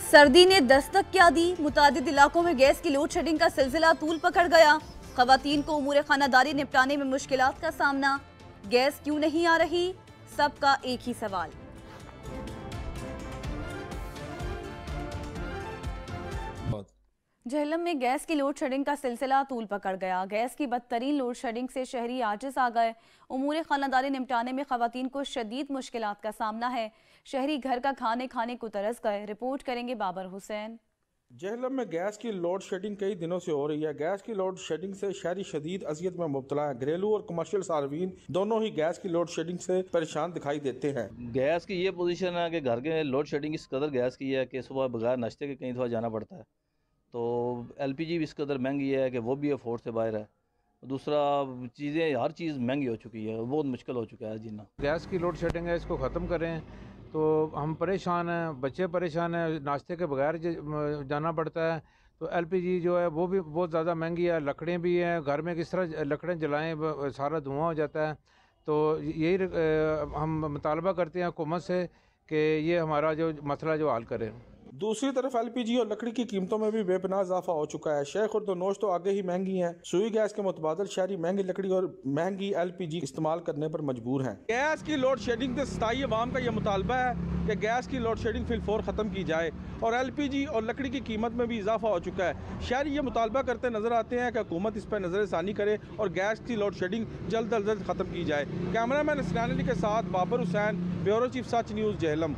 सर्दी ने दस्तक क्या दी। मुतादिद इलाकों में गैस की लोड शेडिंग का सिलसिला तूल पकड़ गया। खवातीन को उमूर खानादारी निपटाने में मुश्किलात का सामना। गैस क्यों नहीं आ रही, सबका एक ही सवाल। झेलम में गैस की लोड शेडिंग का सिलसिला तूल पकड़ गया। गैस की बदतरीन लोड शेडिंग से शहरी आजिज आ गए। उमूर खानादारी निपटाने में खवातीन को शदीद मुश्किलात का सामना है। शहरी घर का खाने को तरस गए। रिपोर्ट करेंगे बाबर हुसैन। झेलम में गैस की लोड शेडिंग कई दिनों से हो रही है। गैस की लोड शेडिंग से शहरी शदीद अजियत में मुब्तला है। घरेलू और कमर्शियल सार्वजनिक दोनों ही गैस की लोड शेडिंग से परेशान दिखाई देते हैं। गैस की ये पोजीशन है कि घर के लोड शेडिंग इस कदर गैस की है कि सुबह बगैर नाश्ते के कहीं थोड़ा जाना पड़ता है। तो एलपीजी भी इस कदर महंगी है कि वो भी अफोर्ड से बाहर है। दूसरा चीज़ें हर चीज़ महंगी हो चुकी है, बहुत मुश्किल हो चुका है जीना। गैस की लोड शेडिंग है, इसको ख़त्म करें। तो हम परेशान हैं, बच्चे परेशान हैं, नाश्ते के बगैर जाना पड़ता है। तो एलपीजी जो है वो भी बहुत ज़्यादा महंगी है। लकड़ें भी हैं, घर में किस तरह लकड़ें जलाएं, सारा धुआं हो जाता है। तो यही हम मुतालबा करते हैं हुकूमत से कि ये हमारा जो मसला जो हल करे। दूसरी तरफ एलपीजी और लकड़ी की कीमतों में भी बेपनाह इजाफा हो चुका है। शेख और दोनोश तो आगे ही महंगी हैं। सुई गैस के मुतबादल शहरी महंगी लकड़ी और महंगी एलपीजी इस्तेमाल करने पर मजबूर हैं। गैस की लोड शेडिंग से स्थायी अवाम का यह मुतालबा है कि गैस की लोड शेडिंग फिलफौर ख़त्म की जाए और एलपीजी और लकड़ी की कीमत में भी इजाफा हो चुका है। शहरी ये मुतालबा करते नजर आते हैं कि हुकूमत इस पर नजरसानी करे और गैस की लोड शेडिंग जल्द अज जल्द ख़त्म की जाए। कैमरामैन असनान अली के साथ बाबर हुसैन, ब्यूरो चीफ सच न्यूज़, झेलम।